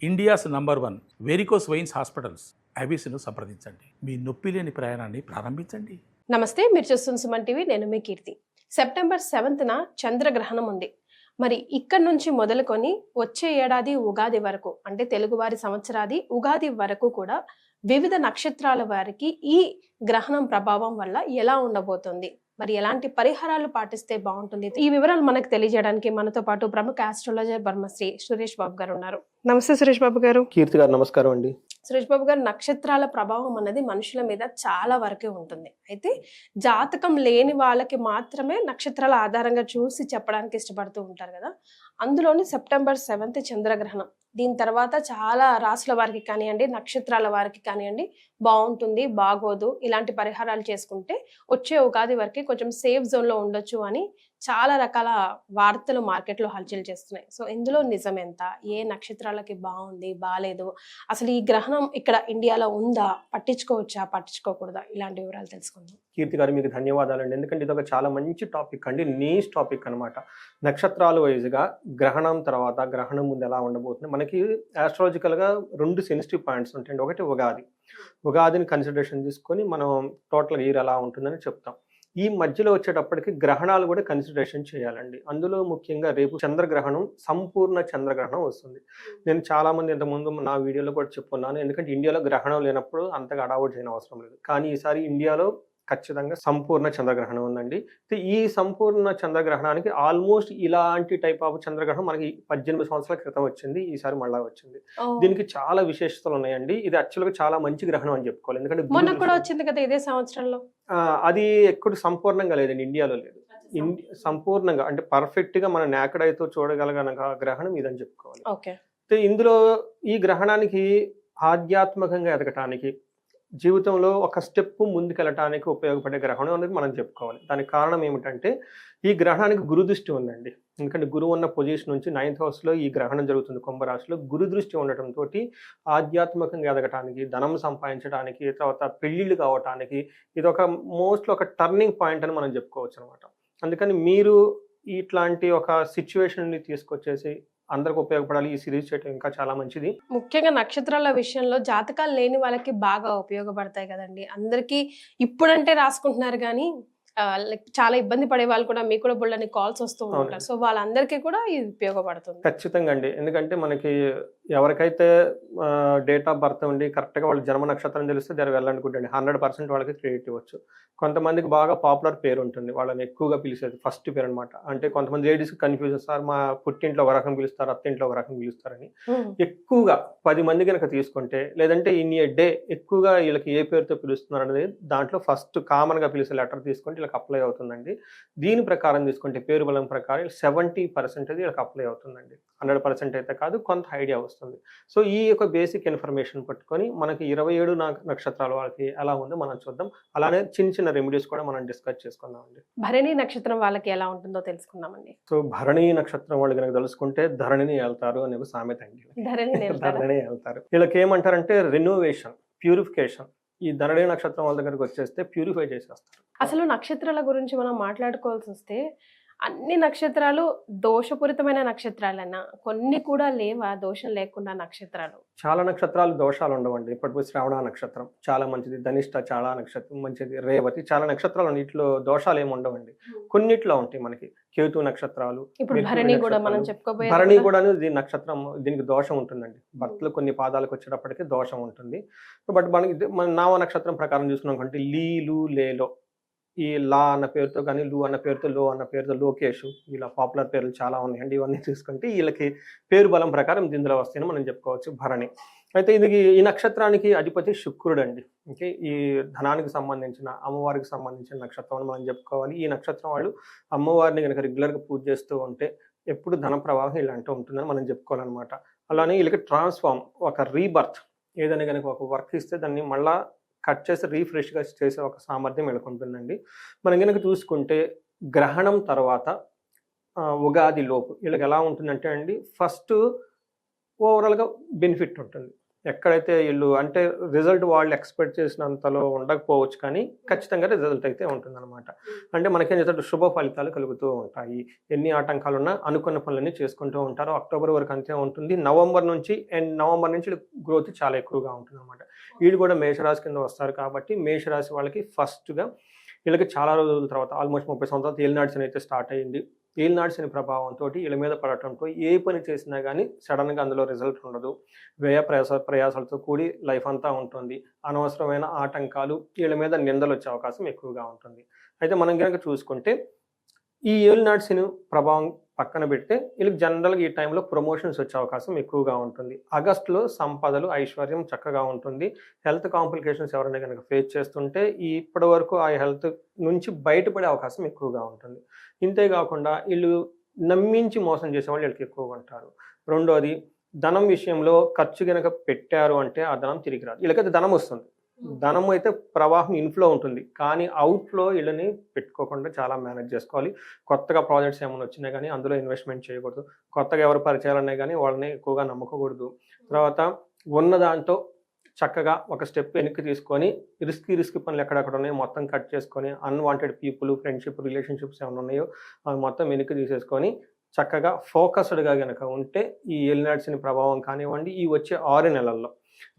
India's number 1 varicose veins hospitals ఐబీసీను సంప్రదించండి. మీ నొప్పి లేని ప్రయాణాన్ని ప్రారంభించండి. నమస్తే, మీరు చూస్తున్న సుమన్ టీవీ. నేను మీ కీర్తి. సెప్టెంబర్ 7న చంద్రగ్రహణం ఉంది. మరి ఇక్కడ నుంచి మొదలుకొని వచ్చే ఏడాది ఉగాది వరకు, అంటే తెలుగువారి సంవత్సరాది ఉగాది వరకు కూడా వివిధ నక్షత్రాల వారికి ఈ గ్రహణం ప్రభావం వల్ల ఎలా ఉండబోతుంది, మరి ఎలాంటి పరిహారాలు పాటిస్తే బాగుంటుంది, ఈ వివరాలు మనకు తెలియజేయడానికి మనతో పాటు ప్రముఖ ఆస్ట్రాలజర్ బ్రహ్మశ్రీ సురేష్ బాబు గారు ఉన్నారు. నమస్తే సురేష్ బాబు గారు. కీర్తి గారు నమస్కారం అండి. సురేష్ బాబు గారు, నక్షత్రాల ప్రభావం అనేది మనుషుల మీద చాలా వరకే ఉంటుంది. అయితే జాతకం లేని వాళ్ళకి మాత్రమే నక్షత్రాల ఆధారంగా చూసి చెప్పడానికి ఇష్టపడుతూ ఉంటారు కదా. అందులోని సెప్టెంబర్ 7th చంద్రగ్రహణం. దీని తర్వాత చాలా రాసుల వారికి కానివ్వండి, నక్షత్రాల వారికి కానివ్వండి, బాగుంటుంది బాగోదు, ఇలాంటి పరిహారాలు చేసుకుంటే వచ్చే ఉగాది వరకు కొంచెం సేఫ్ జోన్లో ఉండొచ్చు అని చాలా రకాల వార్తలు మార్కెట్లో హల్చల్ చేస్తున్నాయి. సో ఇందులో నిజం ఎంత, ఏ నక్షత్రాలకి బాగుంది బాగాలేదు, అసలు ఈ గ్రహణం ఇక్కడ ఇండియాలో ఉందా, పట్టించుకోవచ్చా పట్టించుకోకూడదా, ఇలాంటి వివరాలు తెలుసుకుందాం. కీర్తి గారు మీకు ధన్యవాదాలండి. ఎందుకంటే ఇది ఒక చాలా మంచి టాపిక్ అండి, నీష్ టాపిక్ అనమాట. నక్షత్రాలు వైజ్గా గ్రహణం తర్వాత గ్రహణం ముందు ఎలా ఉండబోతుంది, మనకి ఆస్ట్రాలజికల్గా 2 సెన్సిటివ్ పాయింట్స్ ఉంటాయండి. ఒకటి ఉగాదిని కన్సిడరేషన్ తీసుకొని మనం టోటల్ ఇయర్ ఎలా ఉంటుందని చెప్తాం. ఈ మధ్యలో వచ్చేటప్పటికి గ్రహణాలు కూడా కన్సిడరేషన్ చేయాలండి. అందులో ముఖ్యంగా రేపు చంద్రగ్రహణం, సంపూర్ణ చంద్రగ్రహణం వస్తుంది. నేను చాలా మంది ఇంతకుముందు నా వీడియోలో కూడా చెప్పుకున్నాను, ఎందుకంటే ఇండియాలో గ్రహణం లేనప్పుడు అంతగా అడావుట్ చేయని అవసరం లేదు. కానీ ఈసారి ఇండియాలో ఖచ్చితంగా సంపూర్ణ చంద్రగ్రహణం ఉందండి. ఈ సంపూర్ణ చంద్రగ్రహణానికి ఆల్మోస్ట్ ఇలాంటి టైప్ ఆఫ్ చంద్రగ్రహణం మనకి 18 సంవత్సరాల క్రితం వచ్చింది, ఈసారి మళ్ళా వచ్చింది. దీనికి చాలా విశేషతలు ఉన్నాయండి. ఇది యాక్చువల్గా చాలా మంచి గ్రహణం అని చెప్పుకోవాలి. ఎందుకంటే మొన్న కూడా వచ్చింది కదా ఇదే సంవత్సరంలో. అది ఎక్కడ సంపూర్ణంగా లేదండి, ఇండియాలో లేదు. సంపూర్ణంగా అంటే పర్ఫెక్ట్ గా మన నేకడ్ అయితే చూడగలగన గ్రహణం ఇదని చెప్పుకోవాలి. ఇందులో ఈ గ్రహణానికి ఆధ్యాత్మికంగా ఎదగటానికి, జీవితంలో ఒక స్టెప్ ముందుకెళ్ళటానికి ఉపయోగపడే గ్రహణం అనేది మనం చెప్పుకోవాలి. దానికి కారణం ఏమిటంటే ఈ గ్రహణానికి గురు దృష్టి ఉందండి. ఎందుకంటే గురువు ఉన్న పొజిషన్ నుంచి 9th హౌస్లో ఈ గ్రహణం జరుగుతుంది, కుంభరాశిలో. గురు దృష్టి ఉండటంతో ఆధ్యాత్మికంగా ఎదగటానికి, ధనం సంపాదించడానికి, తర్వాత పెళ్లిళ్ళు కావటానికి ఇది ఒక మోస్ట్లీ ఒక టర్నింగ్ పాయింట్ అని మనం చెప్పుకోవచ్చు అనమాట. అందుకని మీరు ఇట్లాంటి ఒక సిచ్యువేషన్ని తీసుకొచ్చేసి అందరికి ఉపయోగపడాలి, ఈ సిరీస్ చేయడం ఇంకా చాలా మంచిది. ముఖ్యంగా నక్షత్రాల విషయంలో జాతకాలు లేని వాళ్ళకి బాగా ఉపయోగపడతాయి కదండి. అందరికీ ఇప్పుడంటే రాసుకుంటున్నారు కానీ చాలా ఇబ్బంది పడే వాళ్ళు కూడా మీకు కూడా బుల్లని కాల్స్ వస్తూ ఉంటారు. సో వాళ్ళందరికీ కూడా ఇది ఉపయోగపడుతుంది ఖచ్చితంగా అండి. ఎందుకంటే మనకి ఎవరికైతే డేట్ ఆఫ్ బర్త్ ఉండి కరెక్ట్గా వాళ్ళ జన్మ నక్షత్రం తెలిస్తే దాన్ని వెళ్ళనుకుంటండి 100% వాళ్ళకి క్రెడిట్ ఇవ్వచ్చు. కొంతమందికి బాగా పాపులర్ పేరు ఉంటుంది, వాళ్ళని ఎక్కువగా పిలిచేది ఫస్ట్ పేరు అనమాట. అంటే కొంతమంది లేడీస్కి కన్ఫ్యూజ్ సార్, మా పుట్టింట్లో ఒక రకం పిలుస్తారు, అత్తింట్లో ఒక రకం పిలుస్తారని. ఎక్కువగా 10 మంది కనుక తీసుకుంటే, లేదంటే ఇన్ ఏ డే ఎక్కువగా వీళ్ళకి ఏ పేరుతో పిలుస్తున్నారు అనేది దాంట్లో ఫస్ట్ కామన్గా పిలిచే లెటర్ తీసుకుంటే వీళ్ళకి అప్లై అవుతుందండి. దీని ప్రకారం తీసుకుంటే పేరు బలం ప్రకారం 70% వీళ్ళకి అప్లై అవుతుందండి. 100% అయితే కాదు, కొంత ఐడియా వస్తుంది. సో ఈ యొక్క బేసిక్ ఇన్ఫర్మేషన్ పట్టుకొని మనకి 27 నక్షత్రాల వాళ్ళకి ఎలా ఉందో మనం చూద్దాం. అలానే చిన్న చిన్న రెమెడీస్ కూడా మనం డిస్కస్ చేసుకుందామండి. భరణి నక్షత్రం వాళ్ళకి ఎలా ఉంటుందో తెలుసుకుందామండి. సో భరణి నక్షత్రం వాళ్ళు కనుక తెలుసుకుంటే ధరణిని వెళ్తారు అనే ఒక సామెత అండి. ధరణిని వెళ్తారు. వీళ్ళకి ఏమంటారంటే రెనోవేషన్, ప్యూరిఫికేషన్. ఈ ధరణి నక్షత్రం వాళ్ళ దగ్గరకు వచ్చేస్తే ప్యూరిఫై చేసేస్తారు. అసలు నక్షత్రాల గురించి మనం మాట్లాడుకోవాల్సి వస్తే అన్ని నక్షత్రాలు దోషపూరితమైన నక్షత్రాలన్నా, కొన్ని కూడా లేవా దోషం లేకుండా నక్షత్రాలు? చాలా నక్షత్రాలు దోషాలు ఉండవండి. ఇప్పటిపై శ్రవణ నక్షత్రం చాలా మంచిది, ధనిష్ట చాలా నక్షత్రం మంచిది, రేవతి చాలా నక్షత్రాలు వీటిలో దోషాలు ఏమి ఉండవండి. కొన్నిట్లో ఉంటాయి మనకి. కేతు నక్షత్రాలు, భరణి కూడా మనం చెప్పుకోబోయే భరణి కూడా దీని నక్షత్రం, దీనికి దోషం ఉంటుందండి. భర్తలు కొన్ని పాదాలకు వచ్చేటప్పటికి దోషం ఉంటుంది. బట్ మనకి మన నామ నక్షత్రం ప్రకారం చూసుకున్నాం అంటే లీలు లేలో, ఈ లా అన్న పేరుతో కానీ, లు అన్న పేరుతో, లో అన్న పేరుతో లోకేష్, ఇలా పాపులర్ పేర్లు చాలా ఉన్నాయండి. ఇవన్నీ చూసుకుంటే వీళ్ళకి పేరు బలం ప్రకారం ఇందులో వస్తాయని మనం చెప్పుకోవచ్చు భరణి. అయితే ఇది ఈ నక్షత్రానికి అధిపతి శుక్రుడు అండి. ఓకే, ఈ ధనానికి సంబంధించిన, అమ్మవారికి సంబంధించిన నక్షత్రం అని మనం చెప్పుకోవాలి. ఈ నక్షత్రం వాళ్ళు అమ్మవారిని కనుక రెగ్యులర్గా పూజ చేస్తూ ఉంటే ఎప్పుడు ధన ప్రవాహం ఇలాంటి ఉంటుందని మనం చెప్పుకోవాలన్నమాట. అలానే వీళ్ళకి ట్రాన్స్ఫార్మ్, ఒక రీబర్త్, ఏదైనా కనుక ఒక వర్క్ ఇస్తే దాన్ని మళ్ళా కట్ చేసి రీఫ్రెష్గా చేసే ఒక సామర్థ్యం వీళ్ళకుంటుందండి. మనం కనుక చూసుకుంటే గ్రహణం తర్వాత ఉగాది లోపు వీళ్ళకి ఎలా ఉంటుందంటే అండి, ఫస్ట్ ఓవరాల్గా బెనిఫిట్ ఉంటుంది. ఎక్కడైతే వీళ్ళు అంటే రిజల్ట్ వాళ్ళు ఎక్స్పెక్ట్ చేసినంతలో ఉండకపోవచ్చు, కానీ ఖచ్చితంగా రిజల్ట్ అయితే ఉంటుందన్నమాట. అంటే మనకేం చేస్తారు, శుభ ఫలితాలు కలుగుతూ ఉంటాయి. ఎన్ని ఆటంకాలు ఉన్నా అనుకున్న పనులన్నీ చేసుకుంటూ ఉంటారు. అక్టోబర్ వరకు అంతే ఉంటుంది. నవంబర్ నుంచి గ్రోత్ చాలా ఎక్కువగా ఉంటుంది అనమాట. వీళ్ళు కూడా మేషరాశి కింద వస్తారు కాబట్టి మేషరాశి వాళ్ళకి ఫస్ట్గా వీళ్ళకి చాలా రోజుల తర్వాత ఆల్మోస్ట్ 30 సంవత్సరాలు ఏలినాటి శని అయితే స్టార్ట్ అయ్యింది. ఏలినాటి శని ప్రభావంతో వీళ్ళ మీద పడటంతో ఏ పని చేసినా కానీ సడన్గా అందులో రిజల్ట్ ఉండదు. ప్రయాసాలతో కూడి లైఫ్ అంతా ఉంటుంది. అనవసరమైన ఆటంకాలు, వీళ్ళ మీద నిందలు వచ్చే అవకాశం ఎక్కువగా ఉంటుంది. అయితే మనం కనుక చూసుకుంటే ఈ ఏలినాటి శని ప్రభావం పక్కన పెడితే వీళ్ళకి జనరల్గా ఈ టైంలో ప్రమోషన్స్ వచ్చే అవకాశం ఎక్కువగా ఉంటుంది. ఆగస్టులో సంపదలు, ఐశ్వర్యం చక్కగా ఉంటుంది. హెల్త్ కాంప్లికేషన్స్ ఎవరైనా కనుక ఫేస్ చేస్తుంటే ఇప్పటి వరకు ఆ హెల్త్ నుంచి బయటపడే అవకాశం ఎక్కువగా ఉంటుంది. ఇంతేకాకుండా వీళ్ళు నమ్మించి మోసం చేసేవాళ్ళు వీళ్ళకి ఎక్కువగా ఉంటారు. రెండోది, ధనం విషయంలో ఖర్చు కనుక పెట్టారు అంటే ఆ ధనం తిరిగి రాదు. వీళ్ళకైతే ధనం వస్తుంది, ధనం అయితే ప్రవాహం ఇన్ఫ్లో ఉంటుంది, కానీ అవుట్ఫ్లో వీళ్ళని పెట్టుకోకుండా చాలా మేనేజ్ చేసుకోవాలి. కొత్తగా ప్రాజెక్ట్స్ ఏమైనా వచ్చినా కానీ అందులో ఇన్వెస్ట్మెంట్ చేయకూడదు. కొత్తగా ఎవరు పరిచయాలన్నా కానీ వాళ్ళని ఎక్కువగా నమ్మకూడదు. తర్వాత ఉన్న దాంతో చక్కగా ఒక స్టెప్ వెనక్కి తీసుకొని రిస్క్ పనులు ఎక్కడెక్కడ ఉన్నాయో మొత్తం కట్ చేసుకొని, అన్వాంటెడ్ పీపుల్, ఫ్రెండ్షిప్, రిలేషన్షిప్స్ ఏమైనా ఉన్నాయో అవి మొత్తం వెనక్కి తీసేసుకొని చక్కగా ఫోకస్డ్గా కనుక ఉంటే ఈ ఏలినాటి శని ప్రభావం కానివ్వండి, ఈ వచ్చే 6 నెలల్లో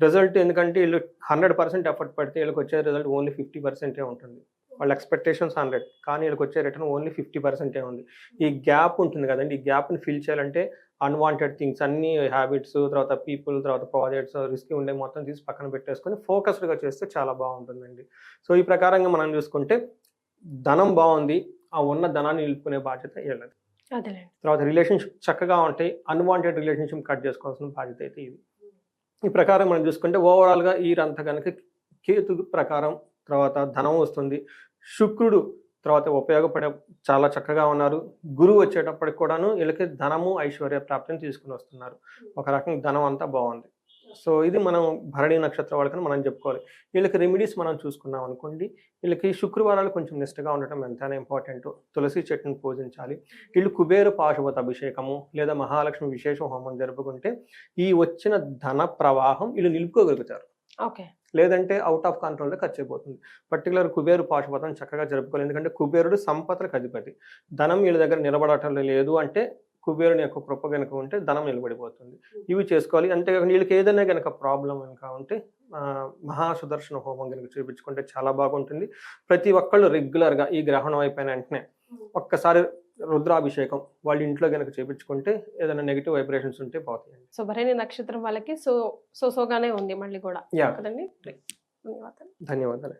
రిజల్ట్, ఎందుకంటే వీళ్ళు 100% ఎఫర్ట్ పెడితే వీళ్ళకి వచ్చే రిజల్ట్ ఓన్లీ 50% ఉంటుంది. వాళ్ళ ఎక్స్పెక్టేషన్స్ 100, కానీ వీళ్ళకి వచ్చే రిటర్న్ ఓన్లీ 50% ఉంది. ఈ గ్యాప్ ఉంటుంది కదండి, ఈ గ్యాప్ని ఫిల్ చేయాలంటే అన్వాంటెడ్ థింగ్స్ అన్ని, హ్యాబిట్స్, తర్వాత పీపుల్, తర్వాత ప్రాజెక్ట్స్, రిస్క్ ఉండే మొత్తం తీసి పక్కన పెట్టేసుకొని ఫోకస్డ్గా చేస్తే చాలా బాగుంటుందండి. సో ఈ ప్రకారంగా మనం చూసుకుంటే ధనం బాగుంది, ఆ ఉన్న ధనాన్ని నిలుపుకునే బాధ్యత వీళ్ళది. తర్వాత రిలేషన్షిప్ చక్కగా ఉంటాయి, అన్వాంటెడ్ రిలేషన్షిప్ కట్ చేసుకోవాల్సిన బాధ్యత అయితే ఇది. ఈ ప్రకారం మనం చూసుకుంటే ఓవరాల్గా ఈ రంతా కనుక కేతు ప్రకారం తర్వాత ధనం వస్తుంది. శుక్రుడు తర్వాత ఉపయోగపడే చాలా చక్కగా ఉన్నారు. గురువు వచ్చేటప్పటికి కూడాను వీళ్ళకి ధనము, ఐశ్వర్య ప్రాప్తిని తీసుకుని వస్తున్నారు. ఒక రకంగా ధనం అంతా బాగుంది. సో ఇది మనం భరణి నక్షత్రం వాళ్ళకని మనం చెప్పుకోవాలి. వీళ్ళకి రెమెడీస్ మనం చూసుకున్నాం అనుకోండి, వీళ్ళకి శుక్రవారాలు కొంచెం నిష్టగా ఉండటం ఎంతైనా ఇంపార్టెంట్. తులసి చెట్టుని పూజించాలి. వీళ్ళు కుబేర పాశుపత అభిషేకము లేదా మహాలక్ష్మి విశేష హోమం జరుపుకుంటే ఈ వచ్చిన ధన ప్రవాహం వీళ్ళు నిలుపుకోగలుగుతారు. లేదంటే అవుట్ ఆఫ్ కంట్రోల్లో ఖర్చు అయిపోతుంది. పర్టికులర్ కుబేరు పాశుపతం చక్కగా జరుపుకోవాలి. ఎందుకంటే కుబేరుడు సంపదలకు అధిపతి. ధనం వీళ్ళ దగ్గర నిలబడటం లేదు అంటే కుబేరుని యొక్క కృప కనుక ఉంటే ధనం నిలబడిపోతుంది. ఇవి చేసుకోవాలి. అంతేకాకుండా వీళ్ళకి ఏదైనా కనుక ప్రాబ్లం కనుక ఉంటే మహాసుదర్శన హోమం కనుక చూపించుకుంటే చాలా బాగుంటుంది. ప్రతి ఒక్కళ్ళు రెగ్యులర్గా ఈ గ్రహణం అయిపోయిన వెంటనే ఒక్కసారి రుద్రాభిషేకం వాళ్ళ ఇంట్లో కనుక చేపించుకుంటే ఏదైనా నెగిటివ్ వైబ్రేషన్స్ ఉంటే పోతాయండి. సో భరణి నక్షత్రం వాళ్ళకి సోగానే ఉంది మళ్ళీ కూడా కదండి. ధన్యవాదాలు.